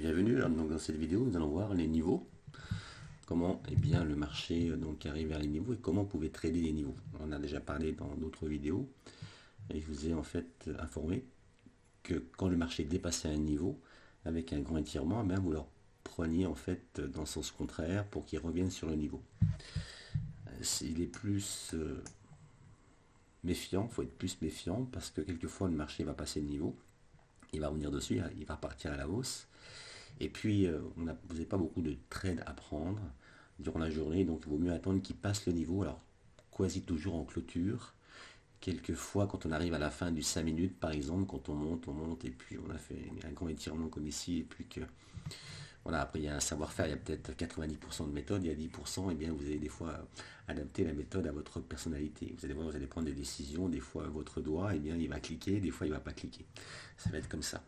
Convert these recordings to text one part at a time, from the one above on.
Bienvenue. Donc, dans cette vidéo, nous allons voir les niveaux, comment bien, le marché arrive vers les niveaux et comment vous pouvez trader les niveaux. On a déjà parlé dans d'autres vidéos et je vous ai en fait informé que quand le marché dépassait un niveau avec un grand étirement, vous le preniez en fait dans le sens contraire pour qu'il revienne sur le niveau. Il est plus méfiant, il faut être plus méfiant parce que quelquefois le marché va passer le niveau, il va revenir dessus, il va partir à la hausse. Et puis, vous n'avez pas beaucoup de trades à prendre durant la journée, donc il vaut mieux attendre qu'il passe le niveau. Alors, quasi toujours en clôture. Quelquefois, quand on arrive à la fin du 5 minutes, par exemple, quand on monte, et puis on a fait un grand étirement comme ici, et puis que, voilà, après il y a un savoir-faire, il y a peut-être 90% de méthode, il y a 10%, et bien vous allez des fois adapter la méthode à votre personnalité. Vous allez voir, vous allez prendre des décisions, des fois votre doigt, et bien il va cliquer, des fois il va pas cliquer. Ça va être comme ça.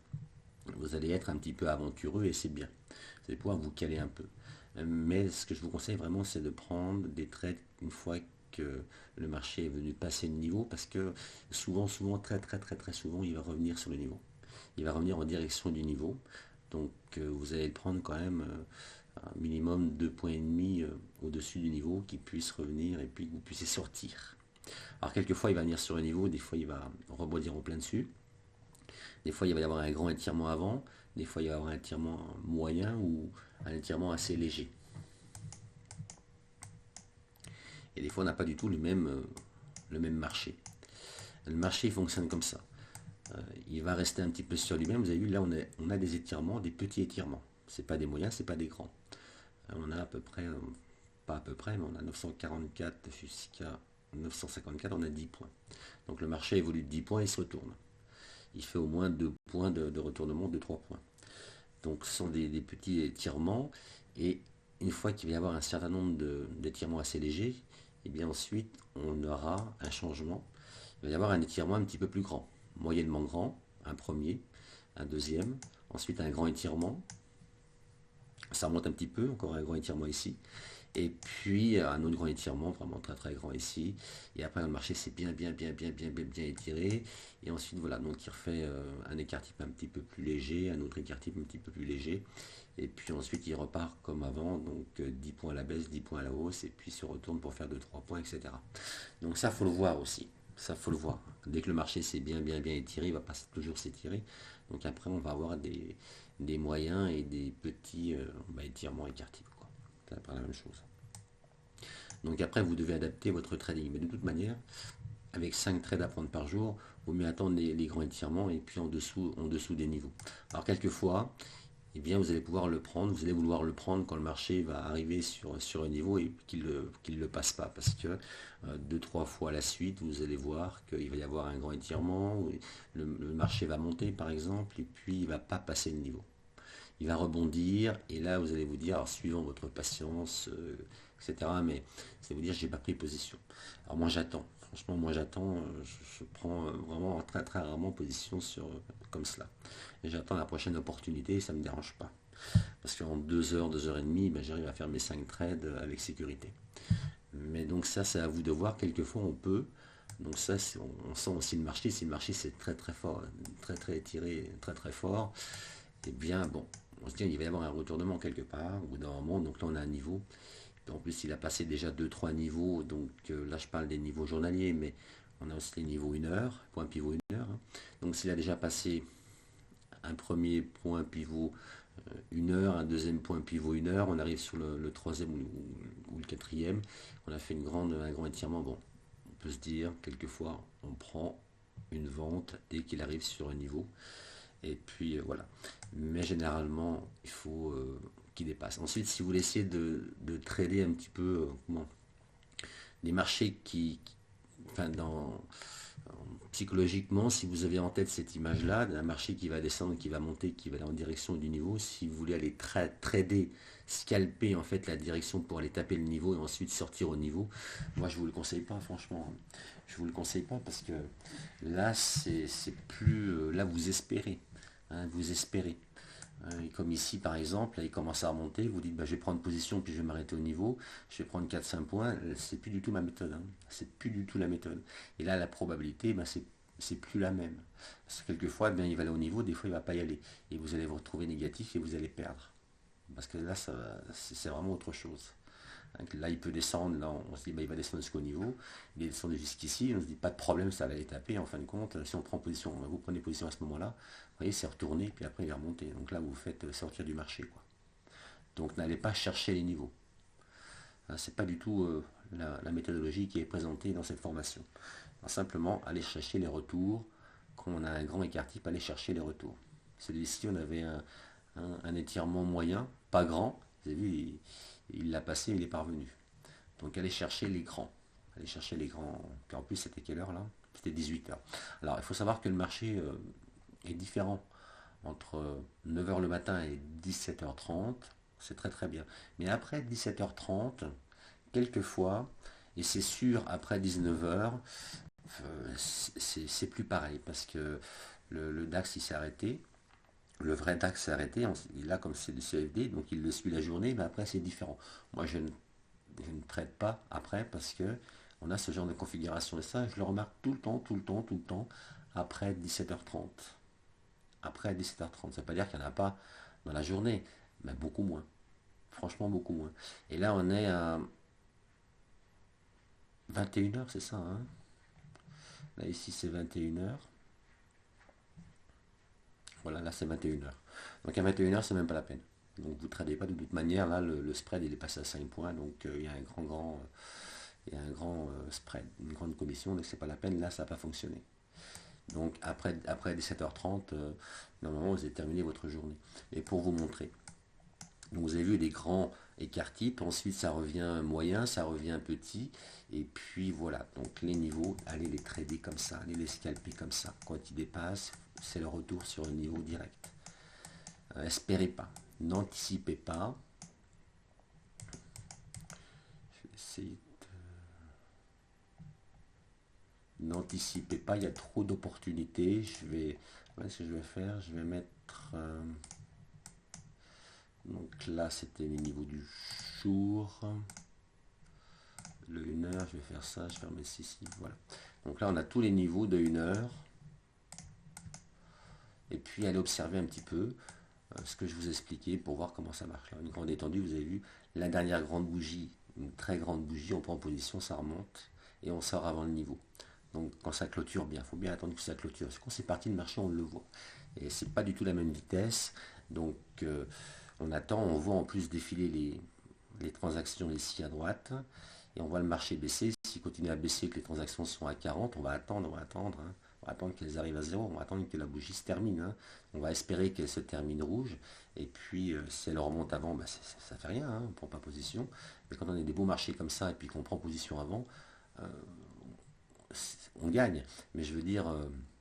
Vous allez être un petit peu aventureux et c'est bien. Vous allez pouvoir vous caler un peu. Mais ce que je vous conseille vraiment, c'est de prendre des trades une fois que le marché est venu passer le niveau, parce que souvent, très souvent, il va revenir sur le niveau. Il va revenir en direction du niveau. Donc vous allez le prendre quand même un minimum 2,5 points au-dessus du niveau qui puisse revenir et puis que vous puissiez sortir. Alors quelquefois il va venir sur le niveau, des fois il va rebondir en plein dessus. Des fois, il va y avoir un grand étirement avant, des fois, il va y avoir un étirement moyen ou un étirement assez léger. Et des fois, on n'a pas du tout le même marché. Le marché fonctionne comme ça. Il va rester un petit peu sur lui-même. Vous avez vu, là, on a des étirements, des petits étirements. Ce n'est pas des moyens, ce n'est pas des grands. On a à peu près, pas à peu près, mais on a 944 jusqu'à 954, on a 10 points. Donc le marché évolue de 10 points et se retourne. Il fait au moins 2 points de retournement, de 3 points. Donc ce sont des petits étirements, et une fois qu'il va y avoir un certain nombre d'étirements assez légers, et bien ensuite on aura un changement. Il va y avoir un étirement un petit peu plus grand, moyennement grand, un premier, un deuxième, ensuite un grand étirement, ça remonte un petit peu, encore un grand étirement ici, et puis un autre grand étirement, vraiment très grand ici, et après le marché s'est bien étiré, et ensuite voilà, donc il refait un écart type un petit peu plus léger, un autre écart type un petit peu plus léger, et puis ensuite il repart comme avant, donc 10 points à la baisse, 10 points à la hausse, et puis se retourne pour faire 2-3 points, etc. Donc ça faut le voir aussi, ça faut le voir. Dès que le marché s'est bien étiré, il va pas toujours s'étirer, donc après on va avoir des moyens et des petits étirements écart type. C'est pas la même chose. Donc après, vous devez adapter votre trading. Mais de toute manière, avec 5 trades à prendre par jour, il vaut mieux attendre les grands étirements et puis en dessous des niveaux. Alors quelquefois, vous allez pouvoir le prendre, vous allez vouloir le prendre quand le marché va arriver sur un niveau et qu'il ne le passe pas. Parce que 2-3 fois à la suite, vous allez voir qu'il va y avoir un grand étirement, le marché va monter par exemple, et puis il ne va pas passer le niveau. Il va rebondir, et là vous allez vous dire, alors suivant votre patience, etc. Mais c'est vous dire, j'ai pas pris position. Alors moi j'attends, franchement moi j'attends, je prends vraiment très rarement position comme cela. Et j'attends la prochaine opportunité, et ça ne me dérange pas. Parce qu'en 2 heures, 2 heures et demie, j'arrive à faire mes 5 trades avec sécurité. Mais donc ça c'est à vous de voir, quelquefois on peut. Donc ça, on sent aussi le marché, si le marché c'est très fort, très étiré, très fort, et bien bon, on se dit il va y avoir un retournement quelque part, au bout d'un moment, donc là on a un niveau, et en plus il a passé déjà 2-3 niveaux, donc là je parle des niveaux journaliers, mais on a aussi les niveaux 1 heure, point pivot 1 heure, hein. Donc s'il a déjà passé un premier point pivot 1 heure, un deuxième point pivot 1 heure, on arrive sur le troisième ou le quatrième, on a fait un grand étirement, bon, on peut se dire, quelquefois on prend une vente dès qu'il arrive sur un niveau, et puis voilà. Mais généralement, il faut qu'il dépasse. Ensuite, si vous voulez essayer de trader un petit peu des marchés enfin, psychologiquement, si vous avez en tête cette image-là, d'un marché qui va descendre, qui va monter, qui va aller en direction du niveau, si vous voulez aller trader, scalper en fait la direction pour aller taper le niveau et ensuite sortir au niveau, moi je vous le conseille pas, franchement. Je vous le conseille pas parce que là, c'est plus... là, vous espérez. Hein, vous espérez. Et comme ici par exemple, là, il commence à remonter, vous dites je vais prendre position puis je vais m'arrêter au niveau, je vais prendre 4-5 points, c'est plus du tout ma méthode, hein. C'est plus du tout la méthode. Et là la probabilité, c'est C'est plus la même. Parce que quelquefois, eh bien, il va aller au niveau, des fois il ne va pas y aller. Et vous allez vous retrouver négatif et vous allez perdre. Parce que là, c'est vraiment autre chose. Là, il peut descendre, là, on se dit, bah, il va descendre jusqu'au niveau. Il est descendu jusqu'ici, on se dit, pas de problème, ça va aller taper. En fin de compte, si on prend position, vous prenez position à ce moment-là, vous voyez, c'est retourné, puis après, il est remonté. Donc là, vous vous faites sortir du marché, quoi. Donc, n'allez pas chercher les niveaux. C'est pas du tout la méthodologie qui est présentée dans cette formation. Alors, simplement, aller chercher les retours. Quand on a un grand écart type, aller chercher les retours. Celui-ci, on avait un étirement moyen, pas grand. Vous avez vu, il l'a passé, il est parvenu. Donc allez chercher les grands. Allez chercher les grands. Puis en plus, c'était quelle heure là? C'était 18 heures. Alors il faut savoir que le marché est différent entre 9 heures le matin et 17h30. C'est très très bien. Mais après 17h30, quelquefois, et c'est sûr après 19 heures, c'est plus pareil parce que le DAX il s'est arrêté. Le vrai DAX s'est arrêté, il a comme c'est le CFD, donc il le suit la journée, mais après c'est différent. Moi je ne traite pas après parce que on a ce genre de configuration et ça je le remarque tout le temps, tout le temps, tout le temps après 17h30. Après 17h30, ça ne veut pas dire qu'il n'y en a pas dans la journée, mais beaucoup moins. Franchement beaucoup moins. Et là on est à 21h, c'est ça, hein? Là ici c'est 21h. Voilà, là c'est 21h. Donc à 21h c'est même pas la peine. Donc vous ne tradez pas de toute manière, là le spread il est passé à 5 points, donc il y a un grand spread, une grande commission, donc c'est pas la peine, là ça n'a pas fonctionné. Donc après 17h30, normalement vous avez terminé votre journée. Et pour vous montrer, donc vous avez vu les grands écarts types, ensuite ça revient moyen, ça revient petit, et puis voilà, donc les niveaux, allez les trader comme ça, allez les scalper comme ça. Quand ils dépassent, c'est le retour sur un niveau direct. Espérez pas, n'anticipez pas. Je vais essayer n'anticipez pas, il y a trop d'opportunités. Voilà ce que je vais faire, je vais mettre, donc là c'était les niveaux du jour, le 1 heure, je vais faire ça, je vais remettre ici, voilà. Donc là on a tous les niveaux de 1 heure, et puis allez observer un petit peu ce que je vous ai expliqué pour voir comment ça marche. Là, une grande étendue, vous avez vu, la dernière grande bougie, une très grande bougie, on prend en position, ça remonte, et on sort avant le niveau. Donc quand ça clôture bien, il faut bien attendre que ça clôture. Parce que quand c'est parti, le marché, on le voit. Et c'est pas du tout la même vitesse. Donc on attend, on voit en plus défiler les transactions ici à droite. Et on voit le marché baisser. S'il continue à baisser, que les transactions sont à 40, on va attendre, hein. On va attendre qu'elles arrivent à 0, on va attendre que la bougie se termine, hein. On va espérer qu'elle se termine rouge. Et puis si elle remonte avant, bah, ça fait rien, hein, on ne prend pas position. Mais quand on a des beaux marchés comme ça et puis qu'on prend position avant, on gagne. Mais je veux dire,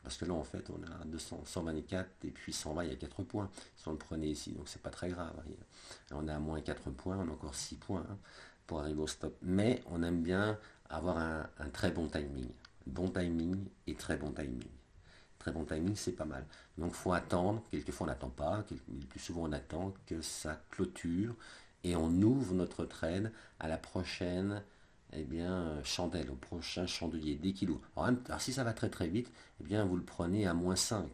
parce que là en fait on a 200, 124 et puis 120, il y a 4 points. Si on le prenait ici, donc c'est pas très grave. On est à moins 4 points, on a encore 6 points, hein, pour arriver au stop. Mais on aime bien avoir un très bon timing. Bon timing et très bon timing. Très bon timing, c'est pas mal. Donc faut attendre, quelquefois on n'attend pas, le plus souvent on attend que ça clôture et on ouvre notre trade à la prochaine chandelle, au prochain chandelier, dès qu'il ouvre. Alors si ça va très très vite, vous le prenez à moins 5.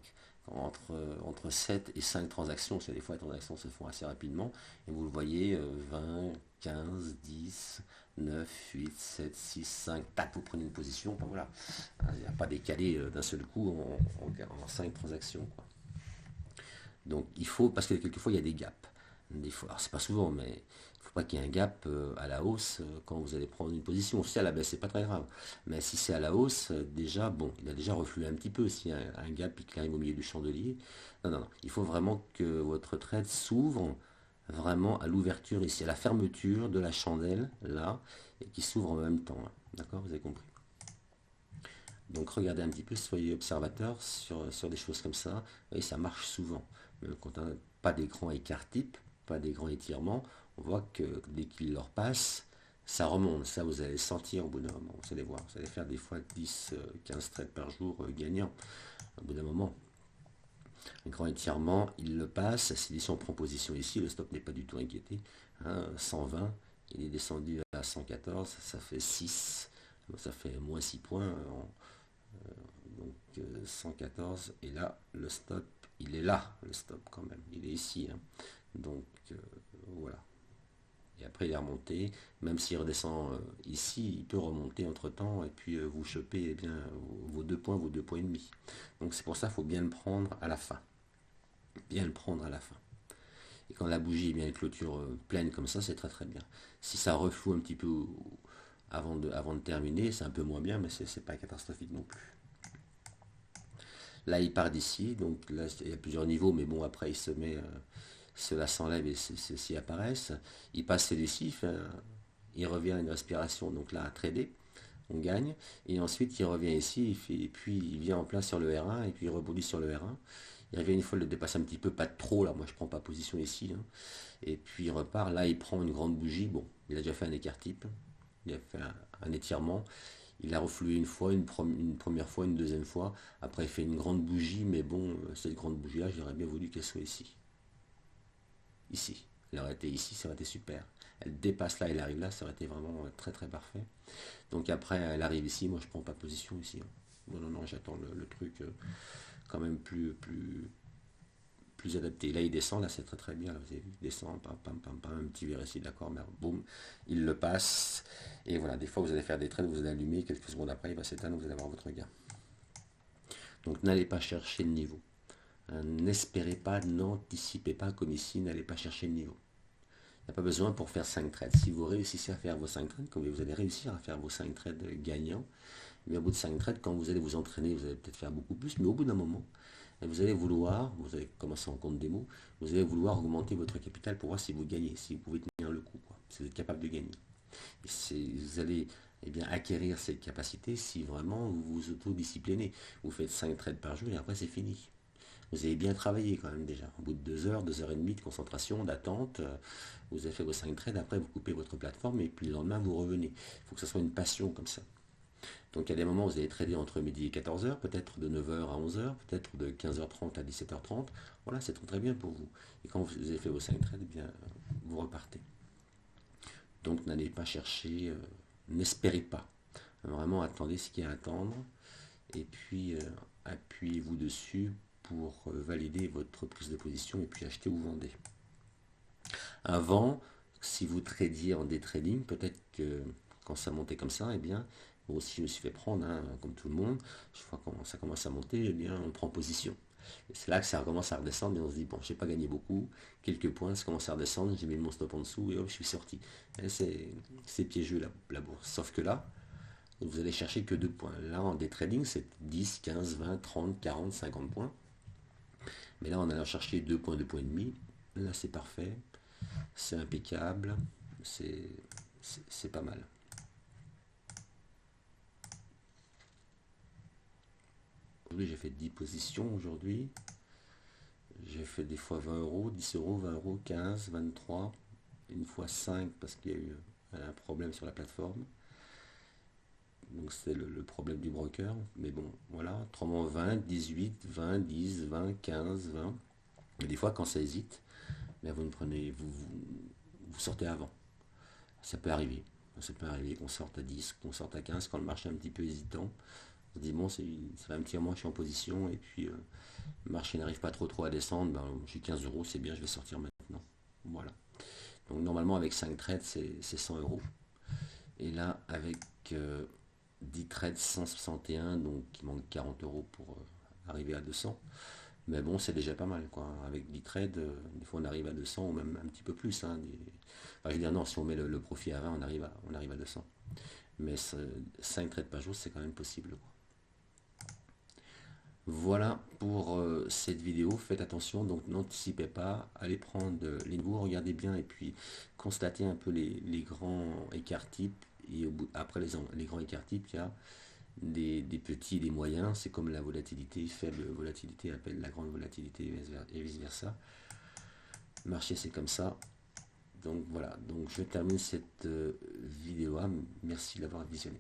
Entre 7 et 5 transactions, parce que des fois les transactions se font assez rapidement, et vous le voyez, 20, 15, 10, 9, 8, 7, 6, 5, tac, vous prenez une position, enfin, voilà. Il n'y a pas décalé d'un seul coup en 5 transactions, quoi. Donc il faut, parce que quelquefois il y a des gaps. Des fois, alors c'est pas souvent, mais il ne faut pas qu'il y ait un gap à la hausse quand vous allez prendre une position. Si à la baisse, c'est pas très grave. Mais si c'est à la hausse, déjà, bon, il a déjà reflué un petit peu. S'il y a un gap qui arrive au milieu du chandelier. Non, non, non. Il faut vraiment que votre trade s'ouvre vraiment à l'ouverture ici, à la fermeture de la chandelle, là, et qui s'ouvre en même temps. Là. D'accord, vous avez compris. Donc regardez un petit peu, soyez observateur sur des choses comme ça. Et ça marche souvent. Quand on n'a pas des grands écarts types, pas des grands étirements, on voit que dès qu'il leur passe, ça remonte. Ça, vous allez sentir au bout d'un moment. Vous allez voir, vous allez faire des fois 10, 15 trades par jour gagnants au bout d'un moment. Un grand étirement, il le passe. Si on prend position ici, le stop n'est pas du tout inquiété. Hein, 120, il est descendu à 114, ça fait 6. Ça fait moins 6 points Donc 114, et là le stop, il est là, le stop quand même, il est ici, hein. Donc voilà. Et après il est remonté, même s'il redescend ici, il peut remonter entre temps et puis vous chopez eh bien, vos 2 points, vos 2 points et demi. Donc c'est pour ça qu'il faut bien le prendre à la fin. Bien le prendre à la fin. Et quand la bougie est bien une clôture pleine comme ça, c'est très très bien. Si ça refloue un petit peu avant de terminer, c'est un peu moins bien, mais c'est pas catastrophique non plus. Là, il part d'ici, donc là, il y a plusieurs niveaux, mais bon, après, il se met, cela s'enlève et ceci apparaissent. Il passe celui-ci, il revient à une respiration, donc là, à trader, on gagne, et ensuite, il revient ici, et puis il vient en plein sur le R1, et puis il rebondit sur le R1. Il revient une fois, il le dépasse un petit peu, pas trop, là, moi, je prends pas position ici, hein. Et puis, il repart, là, il prend une grande bougie, bon, il a déjà fait un écart type, il a fait un étirement. Il a reflué une fois, une première fois, une deuxième fois. Après, il fait une grande bougie, mais bon, cette grande bougie-là, j'aurais bien voulu qu'elle soit ici. Ici. Elle aurait été ici, ça aurait été super. Elle dépasse là, elle arrive là, ça aurait été vraiment très très parfait. Donc après, elle arrive ici, moi je prends pas position ici, hein. Non, non, non, j'attends le truc quand même plus adapté. Là, il descend, là, c'est très très bien. Là, vous avez vu, il descend, pam, pam, pam, pam, un petit verre ici, d'accord, mais boum, il le passe. Et voilà, des fois, vous allez faire des trades, vous allez allumer, quelques secondes après, il va s'éteindre, vous allez avoir votre gain. Donc, n'allez pas chercher le niveau. N'espérez pas, n'anticipez pas, comme ici, n'allez pas chercher le niveau. Il n'y a pas besoin pour faire 5 trades. Si vous réussissez à faire vos 5 trades, comme vous allez réussir à faire vos 5 trades gagnants, mais au bout de 5 trades, quand vous allez vous entraîner, vous allez peut-être faire beaucoup plus, mais au bout d'un moment, vous allez vouloir, vous allez commencer en compte démo, vous allez vouloir augmenter votre capital pour voir si vous gagnez, si vous pouvez tenir le coup, quoi, si vous êtes capable de gagner. Vous allez bien, acquérir cette capacité si vraiment vous vous autodisciplinez. Vous faites 5 trades par jour et après c'est fini. Vous avez bien travaillé quand même déjà. Au bout de 2 heures et demie de concentration, d'attente, vous avez fait vos 5 trades, après vous coupez votre plateforme et puis le lendemain vous revenez. Il faut que ce soit une passion comme ça. Donc il y a des moments où vous allez trader entre midi et 14h, peut-être de 9h à 11h, peut-être de 15h30 à 17h30. Voilà, c'est très bien pour vous. Et quand vous avez fait vos 5 trades, eh bien, vous repartez. Donc n'allez pas chercher, n'espérez pas. Vraiment attendez ce qu'il y a à attendre. Et puis appuyez-vous dessus pour valider votre prise de position et puis acheter ou vendez. Avant, si vous tradiez en day trading, peut-être que quand ça montait comme ça, eh bien, moi aussi je me suis fait prendre, hein, comme tout le monde. Je vois quand ça commence à monter, eh bien, on prend position. Et c'est là que ça commence à redescendre et on se dit, bon, j'ai pas gagné beaucoup, quelques points, ça commence à redescendre, j'ai mis mon stop en dessous et hop, je suis sorti. C'est piégeux la bourse. Sauf que là, vous allez chercher que 2 points. Là, en day trading, c'est 10, 15, 20, 30, 40, 50 points. Mais là, on allant chercher 2 points, 2 points et demi. Là, c'est parfait. C'est impeccable. C'est pas mal. Aujourd'hui, j'ai fait 10 positions aujourd'hui. J'ai fait des fois 20 euros, 10 euros, 20 euros, 15, 23. Une fois 5 parce qu'il y a eu un problème sur la plateforme. Donc c'est le problème du broker. Mais bon, voilà. Autrement 20, 18, 20, 10, 20, 15, 20. Et des fois, quand ça hésite, mais vous ne prenez, vous sortez avant. Ça peut arriver. Ça peut arriver qu'on sorte à 10, qu'on sorte à 15 quand le marché est un petit peu hésitant. On se dit bon, ça fait un petit moment que je suis en position et puis le marché n'arrive pas trop à descendre. Ben, j'ai 15 euros, c'est bien, je vais sortir maintenant. Voilà. Donc normalement avec 5 trades, c'est 100 euros. Et là, avec 10 trades, 161, donc il manque 40 euros pour arriver à 200. Mais bon, c'est déjà pas mal, quoi. Avec 10 trades, des fois on arrive à 200 ou même un petit peu plus, hein. Enfin, je veux dire, non, si on met le profit à 20, on arrive à 200. Mais 5 trades par jour, c'est quand même possible, quoi. Voilà pour cette vidéo. Faites attention, donc n'anticipez pas. Allez prendre les niveaux, regardez bien et puis constatez un peu les grands écarts types. Et après les grands écarts types, il y a des petits et des moyens. C'est comme la volatilité. Faible volatilité appelle la grande volatilité et vice versa. Le marché, c'est comme ça. Donc voilà, donc je termine cette vidéo. Merci de l'avoir visionné.